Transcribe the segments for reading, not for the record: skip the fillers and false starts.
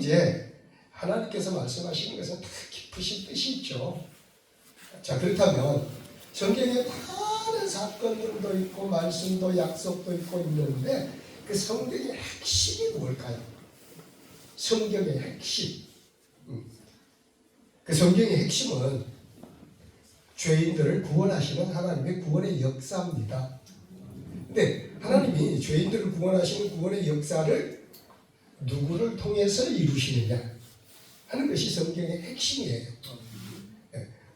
이제 하나님께서 말씀하시는 것은 다 깊으신 뜻이 있죠. 자, 그렇다면 성경에 많은 사건들도 있고 말씀도 약속도 있고 있는데 그 성경의 핵심이 뭘까요? 성경의 핵심. 그 성경의 핵심은 죄인들을 구원하시는 하나님의 구원의 역사입니다. 근데 하나님이 죄인들을 구원하시는 구원의 역사를 누구를 통해서 이루시느냐 하는 것이 성경의 핵심이에요.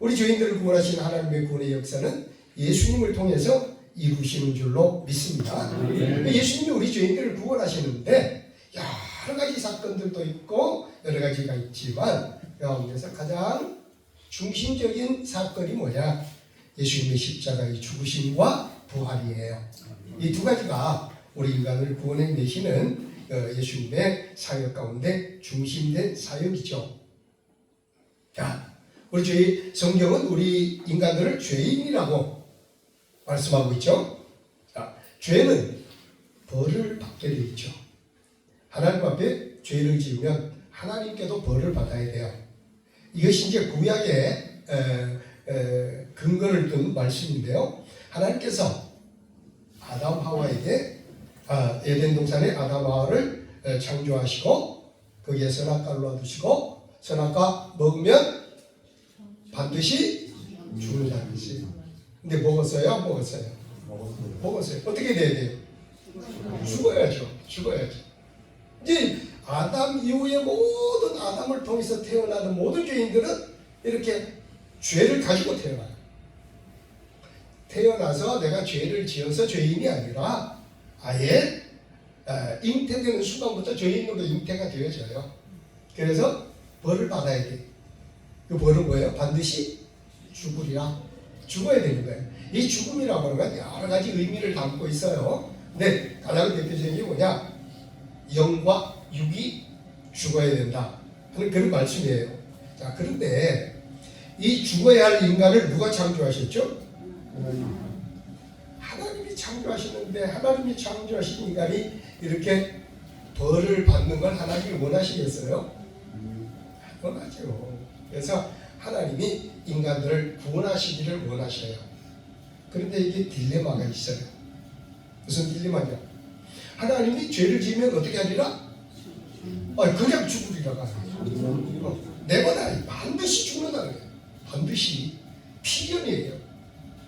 우리 죄인들을 구원하시는 하나님의 구원의 역사는 예수님을 통해서 이루시는 줄로 믿습니다. 예수님이 우리 죄인들을 구원하시는데 여러 가지 사건들도 있고 여러 가지가 있지만 그 가운데서 가장 중심적인 사건이 뭐냐? 예수님의 십자가의 죽으심과 부활이에요. 이 두 가지가 우리 인간을 구원해 내시는 예수님의 사역 가운데 중심된 사역이죠. 자, 우리 성경은 우리 인간들을 죄인이라고 말씀하고 있죠. 자, 죄는 벌을 받게 되어 있죠. 하나님 앞에 죄를 지으면 하나님께도 벌을 받아야 돼요. 이것이 이제 구약의 근거를 둔 말씀인데요. 하나님께서 아담 하와에게 에덴 동산에 아담 하와를 창조하시고 거기에 선악과를 놔두시고 선악과 먹으면 반드시 죽는다는 것이. 근데 먹었어요? 안 먹었어요? 먹었어요. 어떻게 돼야 돼요? 죽어야죠. 이제 아담 이후에 모든 아담을 통해서 태어나는 모든 죄인들은 이렇게 죄를 가지고 태어나요. 태어나서 내가 죄를 지어서 죄인이 아니라 아예 잉태되는 순간부터 죄인으로 잉태가 되어져요. 그래서 벌을 받아야 돼. 그 벌은 뭐예요? 반드시 죽어야 되는 거예요. 이 죽음이라고 하는 건 여러 가지 의미를 담고 있어요. 근데 가장 대표적인 게 뭐냐? 영과 육이 죽어야 된다 하는 그런 말씀이에요. 자, 그런데 이 죽어야 할 인간을 누가 창조하셨죠? 하나님이 창조하시는데 하나님이 창조하신 인간이 이렇게 벌을 받는 걸 하나님이 원하시겠어요? 원하죠. 그래서 하나님이 인간들을 구원하시기를 원하셔요. 그런데 이게 딜레마가 있어요. 무슨 딜레마냐? 하나님이 죄를 지으면 어떻게 하리라? 그냥 죽으리라고 하죠. 내보다 반드시 죽는다는 거예요. 반드시 필연이에요.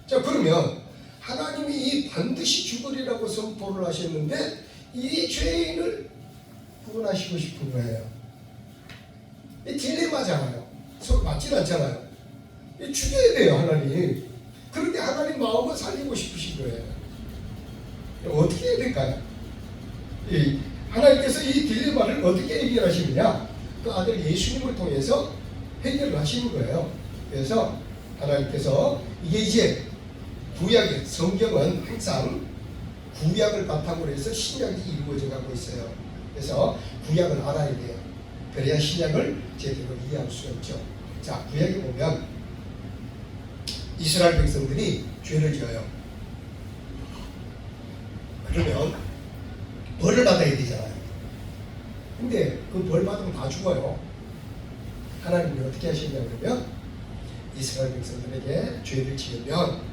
자, 그러면 하나님이 이 반드시 죽으리라고 선포를 하셨는데 이 죄인을 구원하시고 싶은 거예요. 이 딜레마잖아요. 서로 맞진 않잖아요. 죽여야 돼요, 하나님. 그런데 하나님 마음은 살리고 싶으신 거예요. 어떻게 해야 될까요? 하나님께서 이 딜레마를 어떻게 해결하시느냐? 그 아들 예수님을 통해서 해결을 하시는 거예요. 그래서 하나님께서 이게 이제 구약의 성경은 항상 구약을 바탕으로 해서 신약이 이루어져 가고 있어요. 그래서 구약을 알아야 돼요. 그래야 신약을 제대로 이해할 수가 있죠. 자, 구약에 보면 이스라엘 백성들이 죄를 지어요. 그러면 벌을 받아야 되잖아요. 근데 그 벌 받으면 다 죽어요. 하나님이 어떻게 하시냐 그러면 이스라엘 백성들에게 죄를 지으면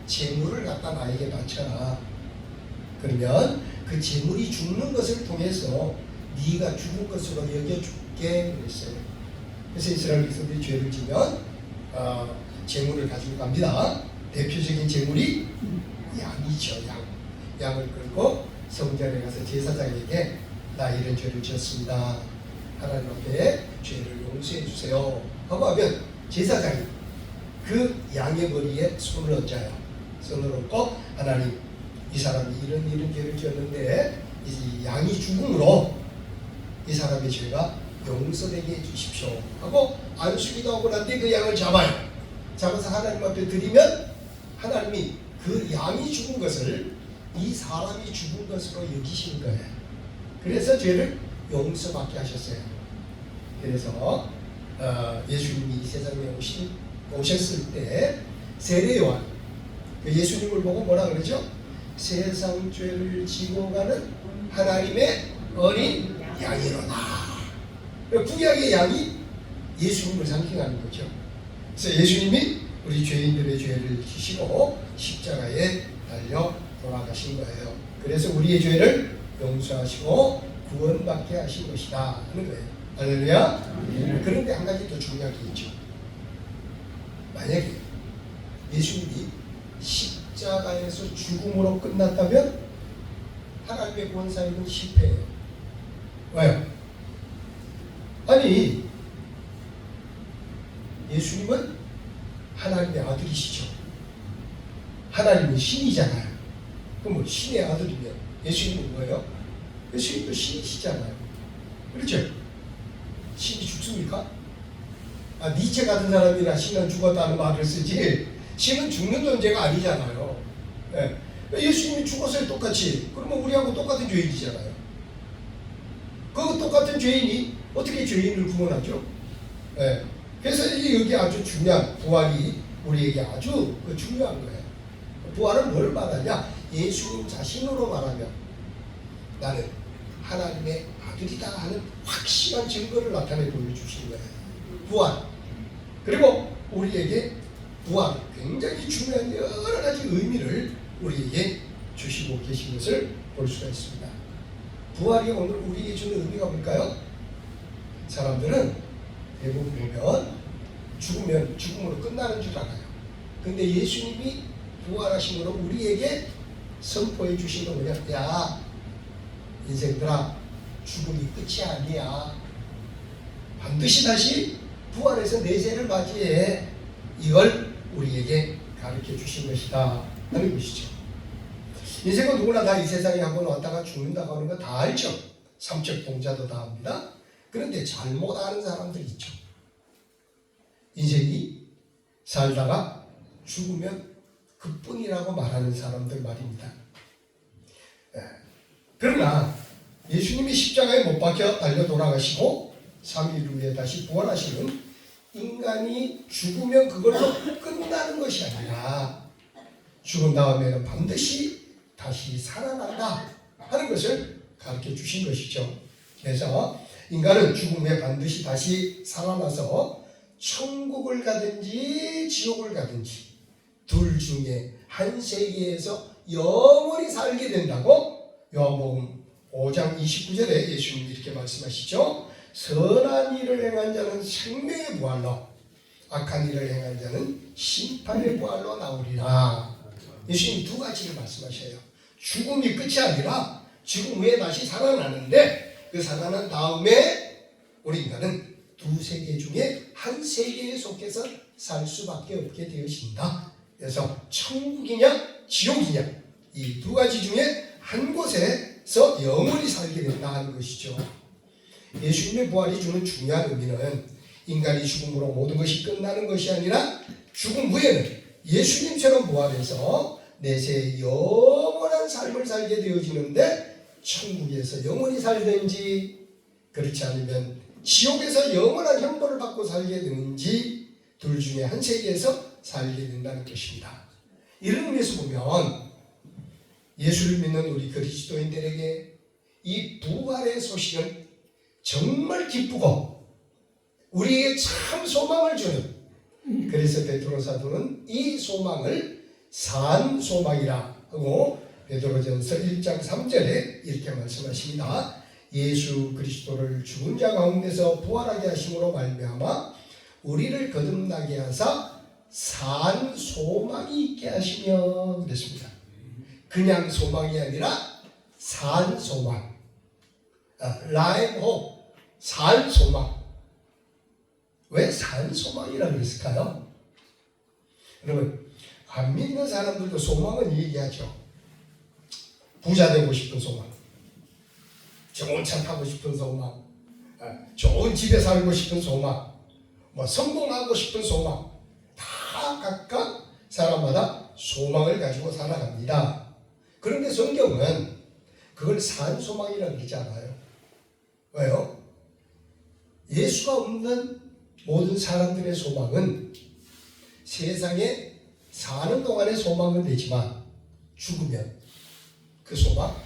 재물을 갖다 나에게 바쳐라. 그러면 그 재물이 죽는 것을 통해서 네가 죽은 것으로 여겨줄게 그랬어요. 그래서 이스라엘 백성들이 죄를 지면 재물을 가지고 갑니다. 대표적인 재물이 양이죠. 양을 끌고 성전에 가서 제사장에게 나 이런 죄를 지었습니다. 하나님 앞에 죄를 용서해 주세요 하고 하면 제사장이 그 양의 머리에 손을 얹어요. 손을 얹고 하나님 이 사람이 이런 죄를 지었는데 이 양이 죽음으로 이 사람의 죄가 용서되게 해주십시오 하고 안수기도 하고 난 뒤에 그 양을 잡아요. 잡아서 하나님 앞에 드리면 하나님이 그 양이 죽은 것을 이 사람이 죽은 것으로 여기시는 거예요. 그래서 죄를 용서받게 하셨어요. 그래서 예수님이 이 세상에 오셨을 때 세례요한 예수님을 보고 뭐라 그러죠? 세상 죄를 지고 가는 하나님의 어린 양이로다. 구약의 양이 예수님을 상징하는 거죠. 그래서 예수님이 우리 죄인들의 죄를 지시고 십자가에 달려 돌아가신 거예요. 그래서 우리의 죄를 용서하시고 구원받게 하신 것이다 하는 거예요. 할렐루야. 그런데 한 가지 더 중요한 게 있죠. 만약에 예수님이 십자가에서 죽음으로 끝났다면 하나님의 구원 사역은 실패해요. 왜요? 아니, 예수님은 하나님의 아들이시죠. 하나님은 신이잖아요. 그럼 뭐 신의 아들이면 예수님은 뭐예요? 예수님도 신이시잖아요. 그렇죠? 신이 죽습니까? 니체 같은 사람이나 신은 죽었다는 말을 쓰지 신은 죽는 존재가 아니잖아요. 네. 예수님이 죽었어요, 똑같이. 그러면 우리하고 똑같은 죄인이잖아요. 그 똑같은 죄인이 어떻게 죄인을 구원하죠? 네. 그래서 여기 아주 중요한 부활이 우리에게 아주 중요한 거예요. 부활은 뭘 말하냐? 예수님 자신으로 말하면 나는 하나님의 아들이다 하는 확실한 증거를 나타내 보여주신 거예요. 부활. 그리고 우리에게 부활, 굉장히 중요한 여러 가지 의미를 우리에게 주시고 계신 것을 볼 수가 있습니다. 부활이 오늘 우리에게 주는 의미가 뭘까요? 사람들은 대부분 보면 죽으면 죽음으로 끝나는 줄 알아요. 근데 예수님이 부활하심으로 우리에게 선포해 주신 건 뭐냐? 야, 인생들아, 죽음이 끝이 아니야. 반드시 다시 부활해서 내세를 맞이해. 이걸 우리에게 가르쳐 주신 것이다 하는 것이죠. 인생은 누구나 다 이 세상에 한번 왔다가 죽는다고 하는 거 다 알죠. 삼적 동자도 다 합니다. 그런데 잘못 아는 사람들이 있죠. 인생이 살다가 죽으면 그뿐이라고 말하는 사람들 말입니다. 그러나 예수님이 십자가에 못 박혀 달려 돌아가시고 3일 후에 다시 부활하시는 인간이 죽으면 그걸로 끝나는 것이 아니라 죽은 다음에는 반드시 다시 살아난다 하는 것을 가르쳐 주신 것이죠. 그래서 인간은 죽음 후에 반드시 다시 살아나서 천국을 가든지 지옥을 가든지 둘 중에 한 세계에서 영원히 살게 된다고 요한복음 5장 29절에 예수님이 이렇게 말씀하시죠. 선한 일을 행한 자는 생명의 부활로, 악한 일을 행한 자는 심판의 부활로 나오리라. 예수님이 두 가지를 말씀하셔요. 죽음이 끝이 아니라 죽음 후에 다시 살아나는데 그 살아난 다음에 우리 인간은 두 세계 중에 한 세계에 속해서 살 수밖에 없게 되어진다. 그래서 천국이냐 지옥이냐 이 두 가지 중에 한 곳에서 영원히 살게 된다 하는 것이죠. 예수님의 부활이 주는 중요한 의미는 인간이 죽음으로 모든 것이 끝나는 것이 아니라 죽음 후에는 예수님처럼 부활해서 내세의 영원한 삶을 살게 되어지는데 천국에서 영원히 살든지 그렇지 않으면 지옥에서 영원한 형벌을 받고 살게 되는지 둘 중에 한 세계에서 살게 된다는 것입니다. 이런 의미에서 보면 예수를 믿는 우리 그리스도인들에게 이 부활의 소식은 정말 기쁘고 우리에게 참 소망을 주는, 그래서 베드로 사도는 이 소망을 산 소망이라 하고 베드로전서 1장 3절에 이렇게 말씀하십니다. 예수 그리스도를 죽은 자 가운데서 부활하게 하심으로 말미암아 우리를 거듭나게 하사 산 소망이 있게 하시며 그랬습니다. 그냥 소망이 아니라 산 소망, 라이브 홉, 산 소망. 왜 산 소망이라고 했을까요? 여러분, 안 믿는 사람들도 소망은 얘기하죠. 부자 되고 싶은 소망, 좋은 차 타고 싶은 소망, 좋은 집에 살고 싶은 소망, 성공하고 싶은 소망, 다 각각 사람마다 소망을 가지고 살아갑니다. 그런데 성경은 그걸 산 소망이라고 그러지 않아요. 왜요? 예수가 없는 모든 사람들의 소망은 세상에 사는 동안의 소망은 되지만 죽으면 그 소망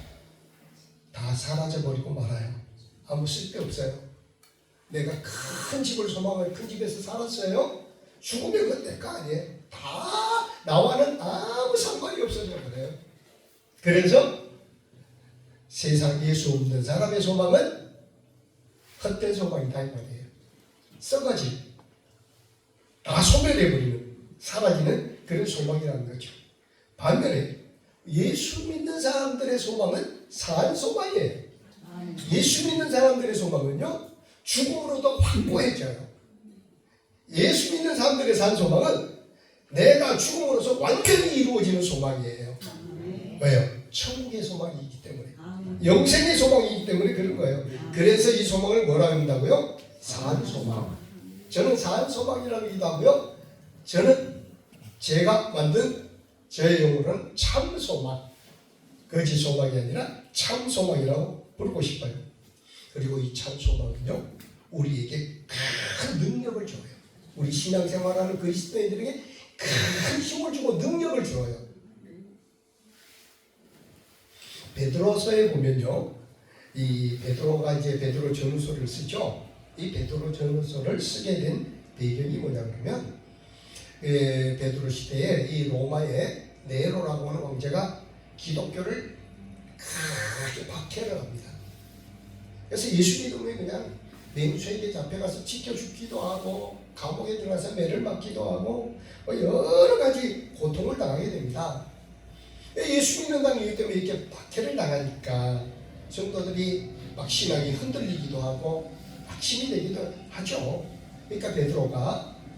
다 사라져버리고 말아요. 아무 쓸데없어요. 내가 큰 집을 소망하고 큰 집에서 살았어요. 죽으면 그건 내 거 아니에요. 다 나와는 아무 상관이 없어져 버려요. 그래서 세상 예수 없는 사람의 소망은 헛된 소망이다 이 말이에요. 썩어지 다 소멸해버리는 사라지는 그런 소망이라는 거죠. 반면에 예수 믿는 사람들의 소망은 산 소망이에요. 예수 믿는 사람들의 소망은요 죽음으로도 확고해져요. 예수 믿는 사람들의 산 소망은 내가 죽음으로써 완전히 이루어지는 소망이에요. 왜요? 천국의 소망이기 때문에, 영생의 소망이기 때문에 그런 거예요. 그래서 이 소망을 뭐라 한다고요? 산 소망. 저는 산 소망이라고 하기도 하고요. 저는 제가 만든 저의 용어로는 참 소망, 거짓 소망이 아니라 참 소망이라고 부르고 싶어요. 그리고 이 참 소망은요 우리에게 큰 능력을 줘요. 우리 신앙생활하는 그리스도인들에게 큰 힘을 주고 능력을 줘요. 베드로서에 보면요, 이 베드로가 이제 베드로 전후서를 쓰죠. 이 베드로 전후서를 쓰게 된 배경이 뭐냐 그러면 베드로 시대에 이 로마의 네로라고 하는 황제가 기독교를 크게 박해를 합니다. 그래서 예수 믿으면 그냥 맹수에게 잡혀가서 찢겨 죽기도 하고 감옥에 들어가서 매를 맞기도 하고 여러 가지 고통을 당하게 됩니다. 예수 믿는다는 이유 때문에 이렇게 박해를 당하니까 성도들이 막 신앙이 흔들리기도 하고 낙심이 되기도 하죠. 그러니까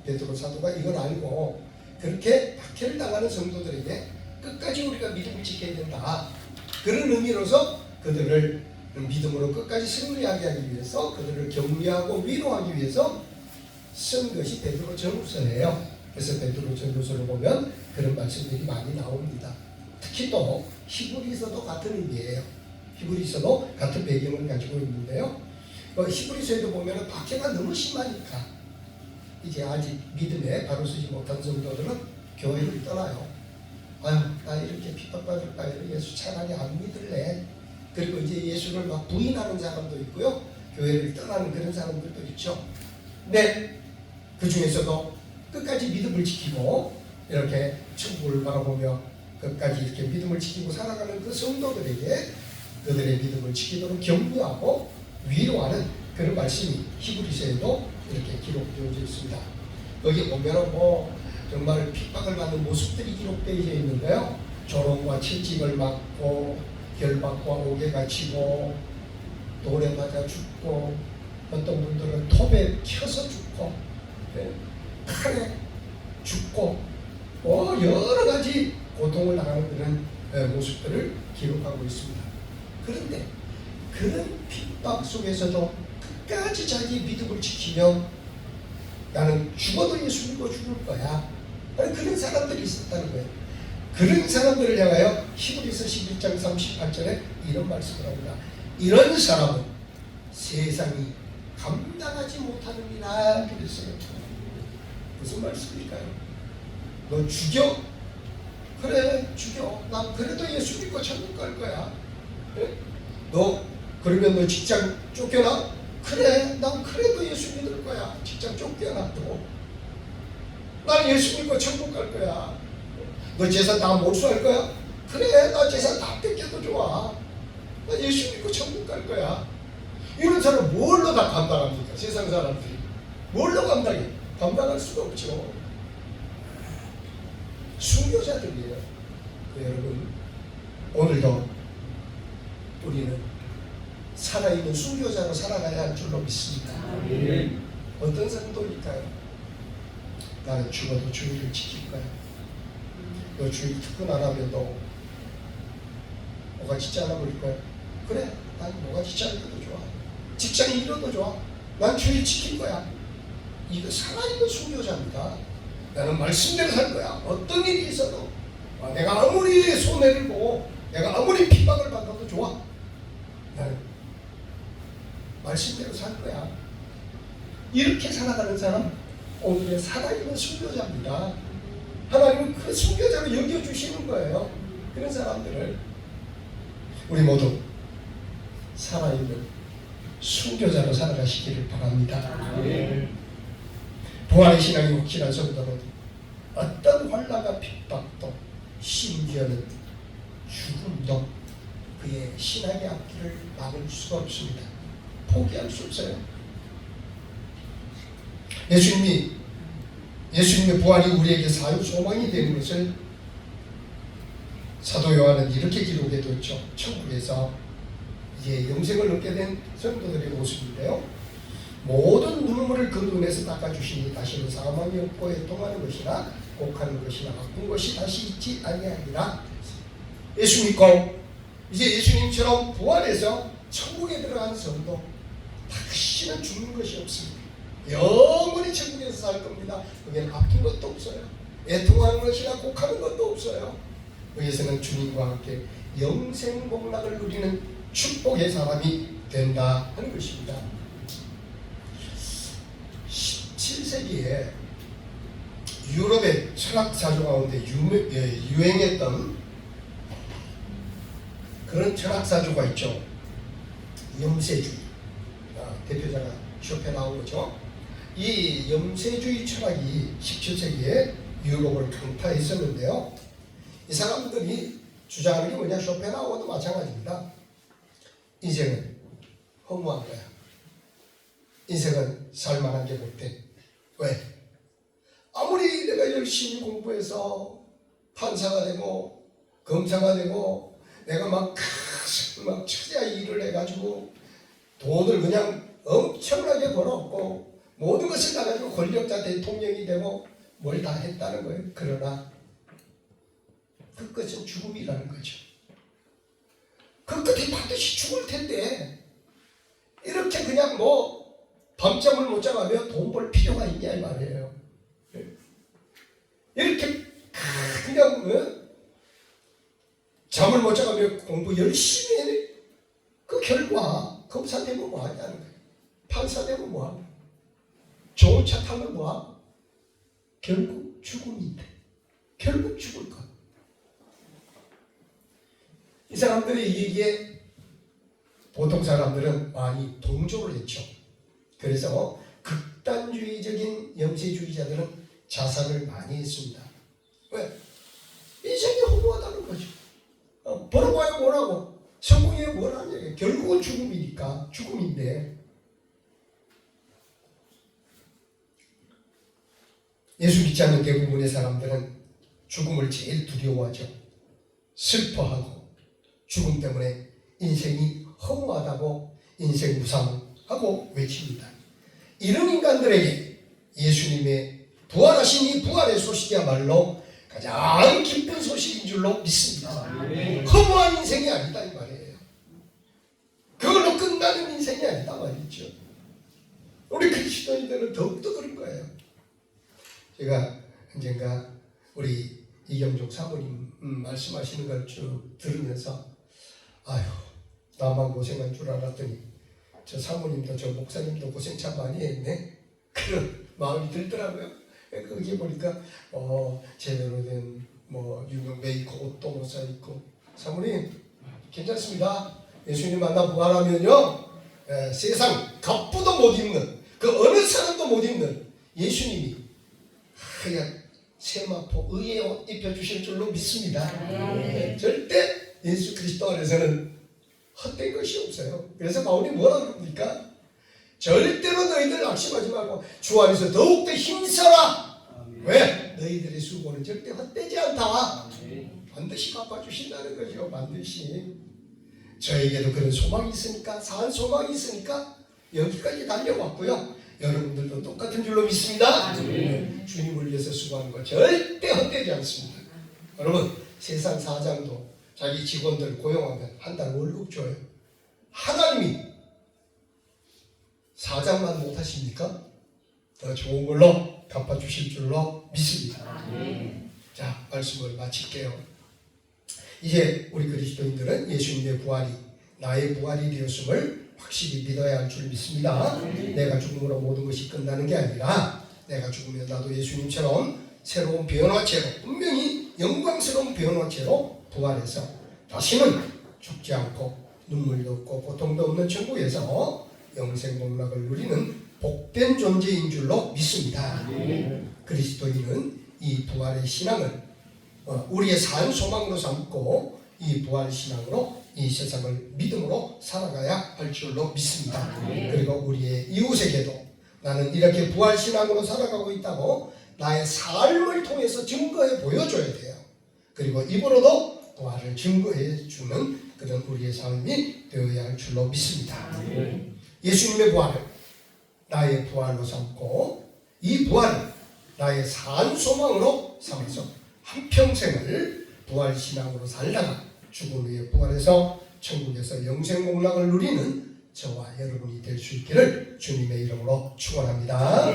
베드로 사도가 이걸 알고 그렇게 박해를 당하는 성도들에게 끝까지 우리가 믿음을 지켜야 된다. 그런 의미로서 그들을 믿음으로 끝까지 승리하게 하기 위해서 그들을 격려하고 위로하기 위해서 쓴 것이 베드로 전후서예요. 그래서 베드로 전후서를 보면 그런 말씀들이 많이 나옵니다. 특히 또 히브리서도 같은 의미예요. 히브리서도 같은 배경을 가지고 있는데요. 히브리서에도 보면 박해가 너무 심하니까 이제 아직 믿음에 바로 서지 못한 성도들은 교회를 떠나요. 아유, 나 이렇게 핍박받을 바에 예수 차라리 안 믿을래. 그리고 이제 예수를 막 부인하는 사람도 있고요. 교회를 떠나는 그런 사람들도 있죠. 근데 그 중에서도 끝까지 믿음을 지키고 이렇게 천국을 바라보며 끝까지 이렇게 믿음을 지키고 살아가는 그 성도들에게 그들의 믿음을 지키도록 격려하고 위로하는 그런 말씀이 히브리서에도 이렇게 기록되어져 있습니다. 여기 보면은 정말 핍박을 받는 모습들이 기록되어 있는데요. 조롱과 채찍을 맞고 결박과 옥에 갇히고 돌에 맞아 죽고 어떤 분들은 톱에 켜서 죽고 칼에 죽고 여러 가지 고통을 당하는 그런 모습들을 기록하고 있습니다. 그런데 그런 핍박 속에서도 끝까지 자기 믿음을 지키며 나는 죽어도 예수 믿고 죽을 거야. 그런 사람들이 있었다는 거예요. 그런 사람들을 향하여 히브리서 11장 38절에 이런 말씀을 합니다. 이런 사람은 세상이 감당하지 못하느니라 그랬어요. 무슨 말씀일까요? 너 죽여? 그래 죽여. 난 그래도 예수 믿고 천국 갈 거야. 그래? 너 그러면 너 직장 쫓겨나? 그래 난 그래도 예수 믿을 거야. 직장 쫓겨나도 난 예수 믿고 천국 갈 거야. 너 재산 다 몰수할 거야? 그래 나 재산 다 뺏겨도 좋아. 나 예수 믿고 천국 갈 거야. 이런 사람 뭘로 다 감당합니까? 세상 사람들이 뭘로 감당해? 감당할 수가 없죠. 순교자들이에요. 여러분 오늘도 우리는 살아있는 순교자로 살아가야 할 줄로 믿습니다. 어떤 성도일까요? 나는 죽어도 주의를 지킬 거야. 너 주의 특권 안 하면 너 뭐가 짓지 않아 버릴 거야. 그래 난 뭐가 짓지 않아도 좋아. 직장이 잃어도 좋아. 난 주의 지킬 거야. 이거 살아있는 순교자입니다. 나는 말씀대로 살 거야. 어떤 일이 있어도 내가 아무리 손해를 보고 내가 아무리 핍박을 받아도 좋아. 나는 말씀대로 살 거야. 이렇게 살아가는 사람 오늘의 살아있는 순교자입니다. 하나님은 그 순교자로 여겨주시는 거예요. 그런 사람들을 우리 모두 살아있는 순교자로 살아가시기를 바랍니다. 부활의 신앙이 확실한 성도는 어떤 환난과 핍박도 심지어는 죽음도 그의 신앙의 앞길을 막을 수가 없습니다. 포기할 수 없어요. 예수님의 부활이 우리에게 사유 소망이 되는 것을 사도 요한은 이렇게 기록해뒀죠. 천국에서 이제 영생을 얻게 된 성도들의 모습인데요. 모든 눈물을 그 눈에서 닦아주시니 다시는 사망이 없고 애통하는 것이나 곡하는 것이나 아픈 것이 다시 있지 아니하리라. 예수 믿고 이제 예수님처럼 부활해서 천국에 들어간 성도 다시는 죽는 것이 없습니다. 영원히 천국에서 살 겁니다. 거기는 아픈 것도 없어요. 애통하는 것이나 곡하는 것도 없어요. 거기에서는 주님과 함께 영생복락을 누리는 축복의 사람이 된다 하는 것입니다. 17세기에 유럽의 철학사조 가운데 유행했던 그런 철학사조가 있죠. 염세주의. 대표자가 쇼펜하우어죠. 이 염세주의 철학이 17세기에 유럽을 강타했었는데요. 이 사람들이 주장하는 게 뭐냐? 쇼펜하우어도 마찬가지입니다. 인생은 허무한 거야. 인생은 살만한 게 못돼. 왜? 아무리 내가 열심히 공부해서 판사가 되고 검사가 되고 내가 막 처자 일을 해가지고 돈을 그냥 엄청나게 벌었고 모든 것을 다 가지고 권력자 대통령이 되고 뭘 다 했다는 거예요. 그러나 그 끝은 죽음이라는 거죠. 그 끝에 반드시 죽을 텐데 이렇게 그냥 뭐 밤잠을 못 자가며 돈 벌 필요가 있냐 이 말이에요. 이렇게 그냥 잠을 못 자가며 공부 열심히 해. 그 결과 검사 되면 뭐 하냐는 거예요. 판사 되면 뭐 하냐. 좋은 차 타면 뭐 하냐. 결국 죽음인데. 결국 죽을 것. 이 사람들의 얘기에 보통 사람들은 많이 동조를 했죠. 그래서 극단주의적인 염세주의자들은 자살을 많이 했습니다. 왜? 인생이 허무하다는 거죠. 벌어봐야 뭐라고? 성공이 뭘 하냐? 결국은 죽음이니까. 죽음인데. 예수 믿지 않는 대부분의 사람들은 죽음을 제일 두려워하죠. 슬퍼하고 죽음 때문에 인생이 허무하다고 인생 무상하고 외칩니다. 이런 인간들에게 예수님의 부활하신 이 부활의 소식이야말로 가장 기쁜 소식인 줄로 믿습니다. 허무한 인생이 아니다 이 말이에요. 그걸로 끝나는 인생이 아니다 말이죠. 우리 그리스도인들은 더욱더 그런 거예요. 제가 언젠가 우리 이경종 사모님 말씀하시는 걸 쭉 들으면서 아휴 나만 고생한 줄 알았더니 저 사모님도 저 목사님도 고생 참 많이 했네 그런 마음이 들더라고요. 거기 보니까 제대로 된 뭐 유명 메이커 옷도 못 사 입고 사모님 괜찮습니다. 예수님 만나 부활하면요 세상 갑부도 못 입는 그 어느 사람도 못 입는 예수님이 하얀 세마포 의의 옷 입혀주실 줄로 믿습니다. 절대 예수 그리스도 안에서는 헛된 것이 없어요. 그래서 바울이 뭐라고 그럽니까? 절대로 너희들 낙심하지 말고 주 안에서 더욱더 힘써라. 왜? 너희들의 수고는 절대 헛되지 않다. 반드시 갚아주신다는 거죠. 반드시. 저에게도 그런 소망이 있으니까 산 소망이 있으니까 여기까지 달려왔고요. 여러분들도 똑같은 줄로 믿습니다. 주님을 위해서 수고하는 거 절대 헛되지 않습니다. 여러분 세상 사장도 자기 직원들 고용하면 한 달 월급 줘요. 하나님이 사장만 못하십니까? 더 좋은 걸로 갚아주실 줄로 믿습니다. 자, 말씀을 마칠게요. 이제 우리 그리스도인들은 예수님의 부활이 나의 부활이 되었음을 확실히 믿어야 할 줄 믿습니다. 내가 죽음으로 모든 것이 끝나는 게 아니라 내가 죽으면 나도 예수님처럼 새로운 변화체로 분명히 영광스러운 변화체로 부활해서 다시는 죽지 않고 눈물도 없고 고통도 없는 천국에서 영생 복락을 누리는 복된 존재인 줄로 믿습니다. 그리스도인은 이 부활의 신앙을 우리의 산 소망으로 삼고 이 부활 신앙으로 이 세상을 믿음으로 살아가야 할 줄로 믿습니다. 그리고 우리의 이웃에게도 나는 이렇게 부활 신앙으로 살아가고 있다고 나의 삶을 통해서 증거해 보여줘야 돼요. 그리고 입으로도 부활을 증거해 주는 그런 우리의 삶이 되어야 할 줄로 믿습니다. 예수님의 부활을 나의 부활로 삼고 이 부활을 나의 산 소망으로 삼아서 한평생을 부활신앙으로 살다가 죽은 후에 부활해서 천국에서 영생복락을 누리는 저와 여러분이 될 수 있기를 주님의 이름으로 축원합니다.